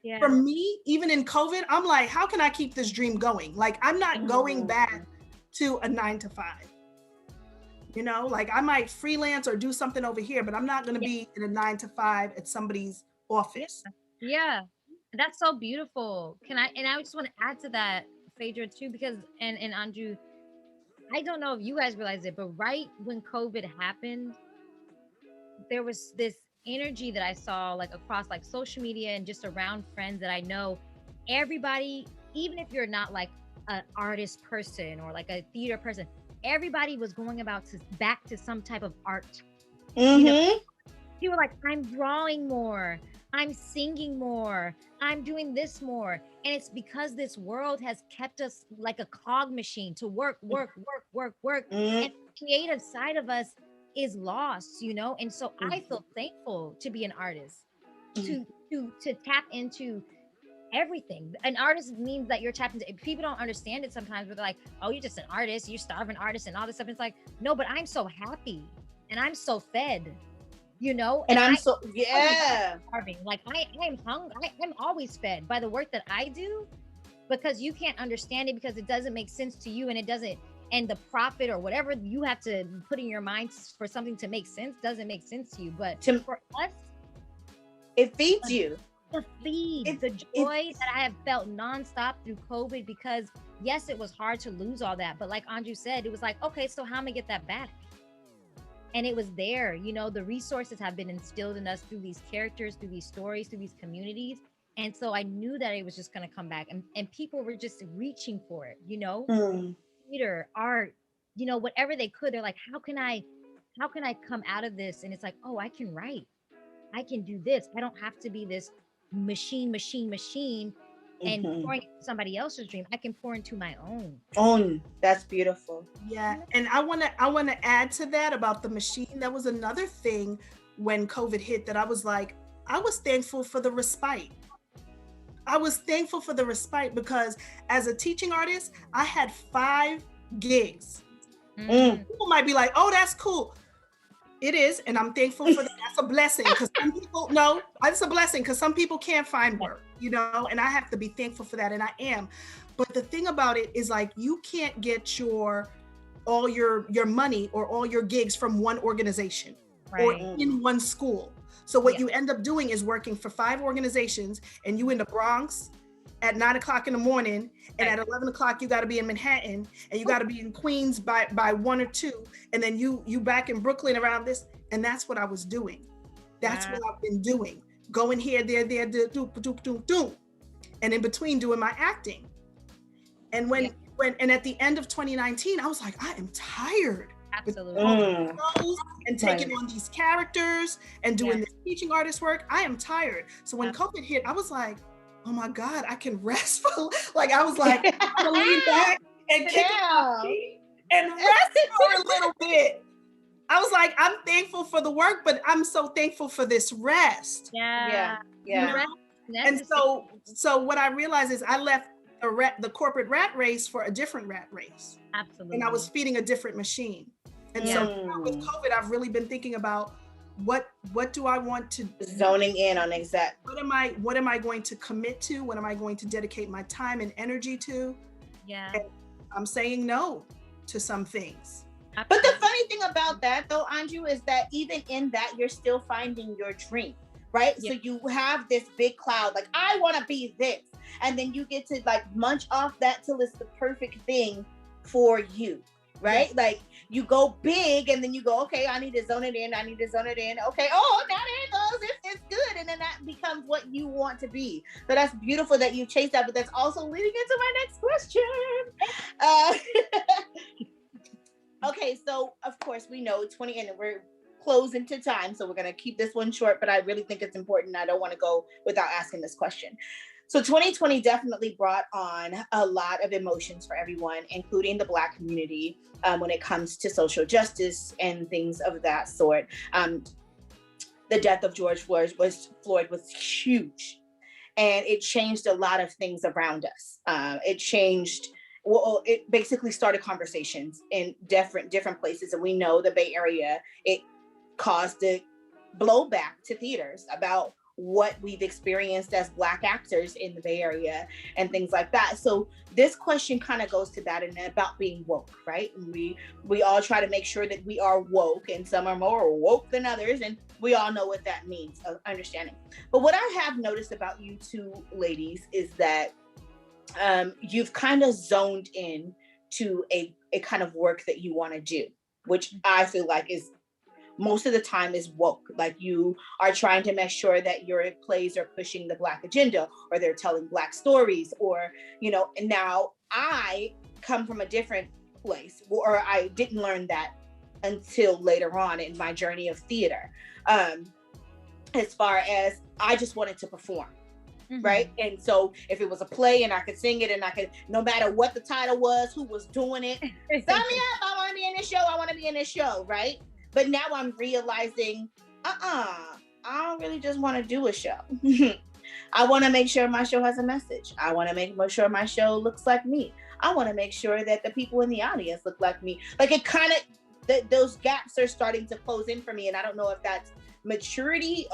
Yeah. For me, even in COVID, I'm like, how can I keep this dream going? Like I'm not going back to a 9 to 5. You know, like I might freelance or do something over here, but I'm not going to be in a 9 to 5 at somebody's office. Yeah. That's so beautiful. I just want to add to that, Phaedra, too, because, and AnJu, I don't know if you guys realize it, but right when COVID happened, there was this energy that I saw like across like social media and just around friends that I know. Everybody, even if you're not like an artist person or like a theater person, everybody was going back to some type of art. You know, people were like, I'm drawing more, I'm singing more, I'm doing this more. And it's because this world has kept us like a cog machine to work. And the creative side of us is lost, you know? And so I feel thankful to be an artist, to tap into everything. An artist means that you're tapped into. People don't understand it sometimes, but they're like, oh, you're just an artist, you're starving artist and all this stuff. It's like, no, but I'm so happy and I'm so fed, you know? And I'm so starving. Like I'm hungry. I'm always fed by the work that I do, because you can't understand it because it doesn't make sense to you, and it doesn't, and the profit or whatever you have to put in your mind for something to make sense doesn't make sense to you. But for us, it feeds you. The joy that I have felt nonstop through COVID, because yes, it was hard to lose all that, but like AnJu said, it was like, okay, so how am I get that back? And it was there, you know, the resources have been instilled in us through these characters, through these stories, through these communities. And so I knew that it was just going to come back, and people were just reaching for it, you know, theater, art, you know, whatever they could. They're like, how can I come out of this? And it's like, oh, I can write, I can do this. I don't have to be this machine and pouring into somebody else's dream. I can pour into my own. That's beautiful. Yeah. And I want to add to that about the machine. That was another thing when COVID hit that I was like, I was thankful for the respite. Because as a teaching artist, I had 5 gigs. People might be like, oh, that's cool. It is, and I'm thankful for that. That's a blessing, because some people, it's a blessing because some people can't find work, you know, and I have to be thankful for that, and I am. But the thing about it is, like, you can't get all your money or all your gigs from one organization or in one school. So what you end up doing is working for 5 organizations, and you in the Bronx at 9 o'clock in the morning, and at 11 o'clock you got to be in Manhattan, and you got to be in Queens by 1 or 2, and then you back in Brooklyn around this. And that's what I was doing. That's what I've been doing, going here, there, do, and in between doing my acting. And when at the end of 2019, I was like, I am tired. Absolutely. And taking on these characters and doing this teaching artist work. I am tired. So when COVID hit, I was like, oh my God, I can rest for, like, I was like, I'm gonna lean back and kick and rest for a little bit. I was like, I'm thankful for the work, but I'm so thankful for this rest. Yeah. You know? And so what I realized is I left the corporate rat race for a different rat race. Absolutely. And I was feeding a different machine. And so with COVID, I've really been thinking about what do I want to zoning in on exact, what am I going to commit to? What am I going to dedicate my time and energy to? Yeah. And I'm saying no to some things. But the funny thing about that though, AnJu, is that even in that, you're still finding your dream, right? Yeah. So you have this big cloud, like, I want to be this. And then you get to like munch off that till it's the perfect thing for you, right? Yeah. Like you go big and then you go, okay, I need to zone it in. Okay, oh, now there it goes. It's good. And then that becomes what you want to be. So that's beautiful that you chase that, but that's also leading into my next question. Okay, so of course we know 20, and we're closing to time, so we're going to keep this one short, but I really think it's important. I don't want to go without asking this question. So 2020 definitely brought on a lot of emotions for everyone, including the Black community, when it comes to social justice and things of that sort. The death of George Floyd was huge, and it changed a lot of things around us. It basically started conversations in different places. And we know the Bay Area, it caused a blowback to theaters about what we've experienced as Black actors in the Bay Area and things like that. So this question kind of goes to that, and about being woke, right? And we all try to make sure that we are woke, and some are more woke than others, and we all know what that means, understanding. But what I have noticed about you two ladies is that you've kind of zoned in to a kind of work that you want to do, which I feel like is most of the time is woke. Like you are trying to make sure that your plays are pushing the Black agenda, or they're telling Black stories, or, and now I come from a different place, or I didn't learn that until later on in my journey of theater. As far as I just wanted to perform. Mm-hmm. Right. And so if it was a play and I could sing it, and I could, no matter what the title was, who was doing it, sign me up. I want to be in this show. I want to be in this show. Right. But now I'm realizing, I don't really just want to do a show. I want to make sure my show has a message. I want to make sure my show looks like me. I want to make sure that the people in the audience look like me. Like it kind of, those gaps are starting to close in for me. And I don't know if that's maturity,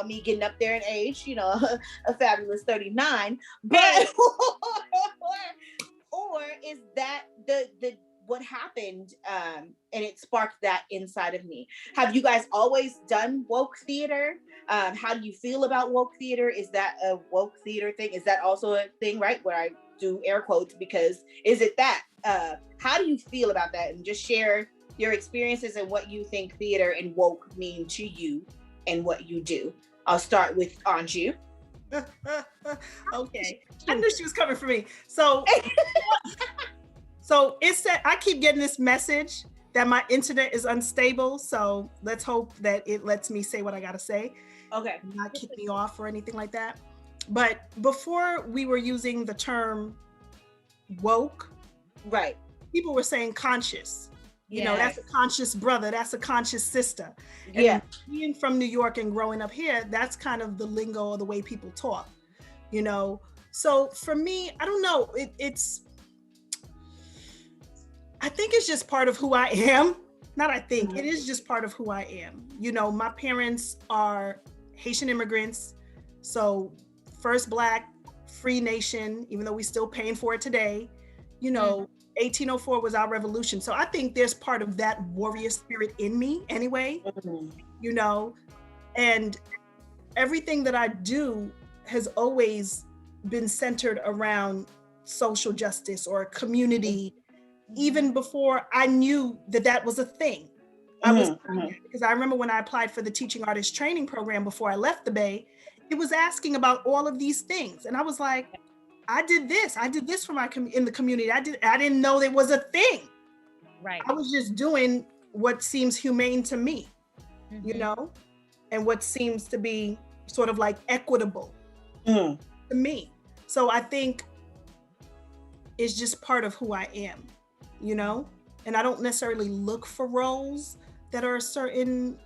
me getting up there in age, a fabulous 39, but or is that the what happened, and it sparked that inside of me. Have you guys always done woke theater? How do you feel about woke theater? Is that a woke theater thing? Is that also a thing, right? Where I do air quotes, because is it that? How do you feel about that? And just share your experiences and what you think theater and woke mean to you and what you do. I'll start with AnJu. Okay, I knew she was coming for me. So it said, I keep getting this message that my internet is unstable. So let's hope that it lets me say what I gotta say. Okay. Not kick me off or anything like that. But before we were using the term woke, right? People were saying conscious. That's a conscious brother. That's a conscious sister. Yeah. And being from New York and growing up here, that's kind of the lingo or the way people talk, So for me, I don't know. I think it's just part of who I am. Not I think, it is just part of who I am. My parents are Haitian immigrants. So first Black, free nation, even though we still paying for it today, 1804 was our revolution. So I think there's part of that warrior spirit in me anyway, and everything that I do has always been centered around social justice or community, even before I knew that was a thing. Because I remember when I applied for the teaching artist training program before I left the Bay, it was asking about all of these things. And I was like, I did this for my in the community. I didn't know there was a thing. Right. I was just doing what seems humane to me, and what seems to be sort of like equitable to me. So I think it's just part of who I am, and I don't necessarily look for roles that are a certain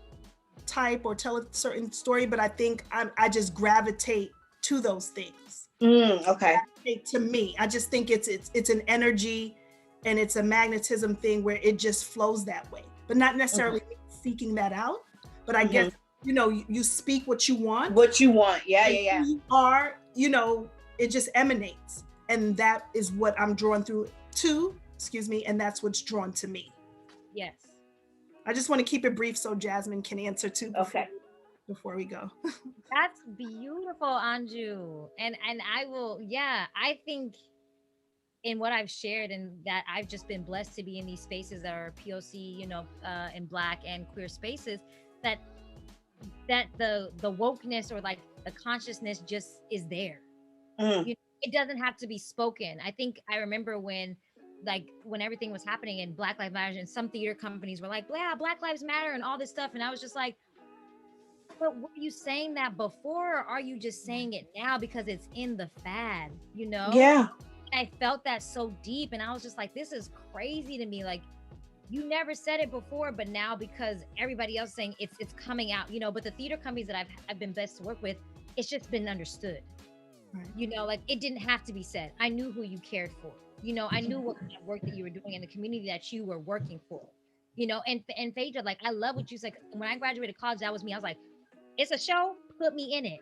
type or tell a certain story, but I think I just gravitate to those things. Okay. To me, I just think it's an energy and it's a magnetism thing where it just flows that way, but not necessarily seeking that out, but I guess, you know, you speak what you want. Yeah. You are, you know, it just emanates. And that is what I'm drawn and that's what's drawn to me. Yes. I just want to keep it brief so Jasmine can answer too before we go. That's beautiful, AnJu. And I will, I think in what I've shared and that I've just been blessed to be in these spaces that are POC, you know, and Black and queer spaces, that the wokeness or like the consciousness just is there. You know, it doesn't have to be spoken. I think I remember when everything was happening in Black Lives Matter and some theater companies were like, yeah, Black Lives Matter and all this stuff. And I was just like, but were you saying that before, or are you just saying it now because it's in the fad, you know? Yeah. I felt that so deep, and I was just like, this is crazy to me. Like, you never said it before, but now because everybody else is saying it's coming out, you know. But the theater companies that I've been blessed to work with, it's just been understood. Right. You know, like it didn't have to be said. I knew who you cared for. You know, I knew what kind of work that you were doing in the community that you were working for. You know, and Phaedra, like, I love what you said. When I graduated college, that was me. I was like, it's a show, put me in it.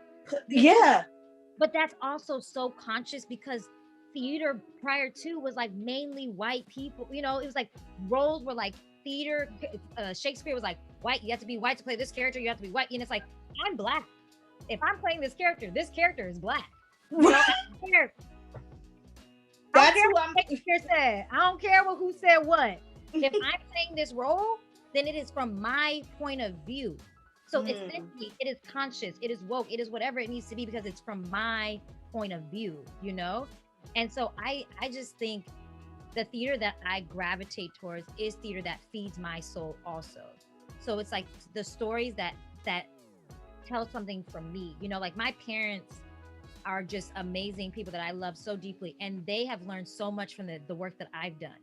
Yeah. But that's also so conscious because theater prior to was like mainly white people. You know, it was like roles were like theater. Shakespeare was like white. You have to be white to play this character. You have to be white. And it's like, I'm Black. If I'm playing this character is Black. You know, I don't care. That's what Shakespeare said. I don't care who said what. If I'm playing this role, then it is from my point of view. So essentially, it is conscious, it is woke, it is whatever it needs to be because it's from my point of view, you know? And so I just think the theater that I gravitate towards is theater that feeds my soul also. So it's like the stories that tell something from me, you know, like my parents are just amazing people that I love so deeply. And they have learned so much from the work that I've done,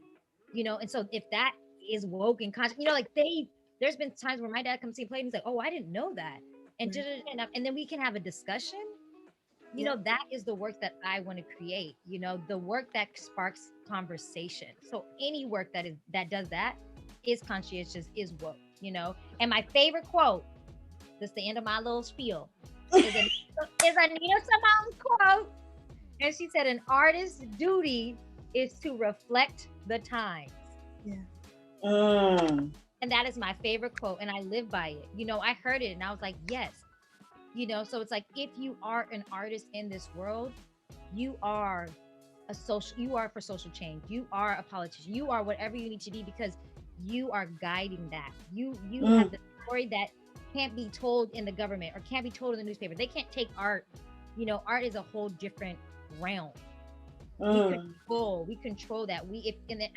you know? And so if that is woke and conscious, you know, like there's been times where my dad comes see a play and he's like, oh, I didn't know that. And and then we can have a discussion. You know, that is the work that I want to create, you know, the work that sparks conversation. So any work that does that is conscientious, is woke, you know. And my favorite quote, this is the end of my little spiel, is Anita Simone's quote. And she said, an artist's duty is to reflect the times. Yeah. And that is my favorite quote, and I live by it. You know, I heard it and I was like, yes. You know, so it's like, if you are an artist in this world, you are for social change. You are a politician. You are whatever you need to be because you are guiding that. You have the story that can't be told in the government or can't be told in the newspaper. They can't take art. You know, art is a whole different realm. We control that.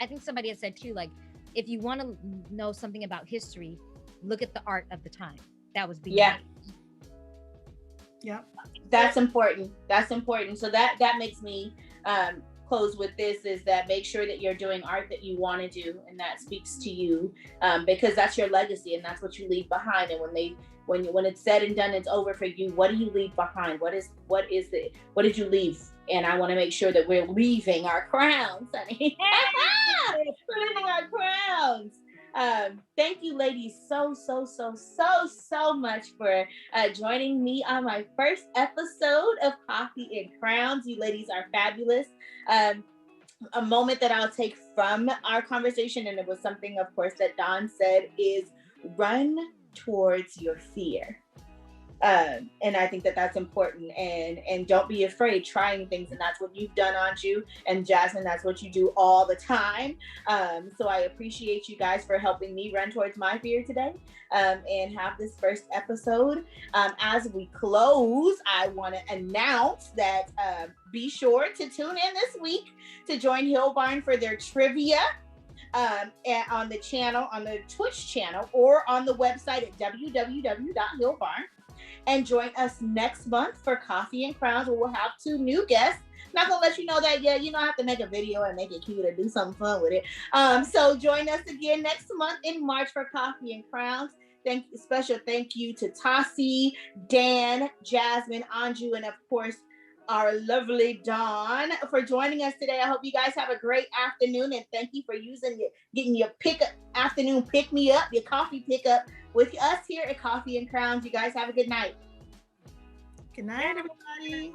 I think somebody had said too, like, if you want to know something about history, look at the art of the time. That was being made. Yeah. That's important. So that makes me close with this, is that make sure that you're doing art that you want to do and that speaks to you, because that's your legacy and that's what you leave behind. And when it's said and done, it's over for you. What do you leave behind? What did you leave? And I want to make sure that we're leaving our crowns, honey. We're leaving our crowns. Thank you, ladies, so much for joining me on my first episode of Coffee and Crowns. You ladies are fabulous. A moment that I'll take from our conversation, and it was something, of course, that Dawn said, is run towards your fear. And I think that that's important, and don't be afraid trying things. And that's what you've done, AnJu, and Jasmine, that's what you do all the time. So I appreciate you guys for helping me run towards my fear today, and have this first episode. As we close, I want to announce that be sure to tune in this week to join Hill Barn for their trivia on the channel, on the Twitch channel, or on the website at www.hillbarn. And join us next month for Coffee and Crowns, where we'll have 2 new guests. Not gonna let you know that yet. You know, I have to make a video and make it cute or do something fun with it. So join us again next month in March for Coffee and Crowns. Special thank you to Tassi, Dan, Jasmine, AnJu, and of course, our lovely Dawn for joining us today. I hope you guys have a great afternoon, and thank you for getting your afternoon pick me up, your coffee pickup with us here at Coffee and Crowns. You guys have a good night. Good night, everybody.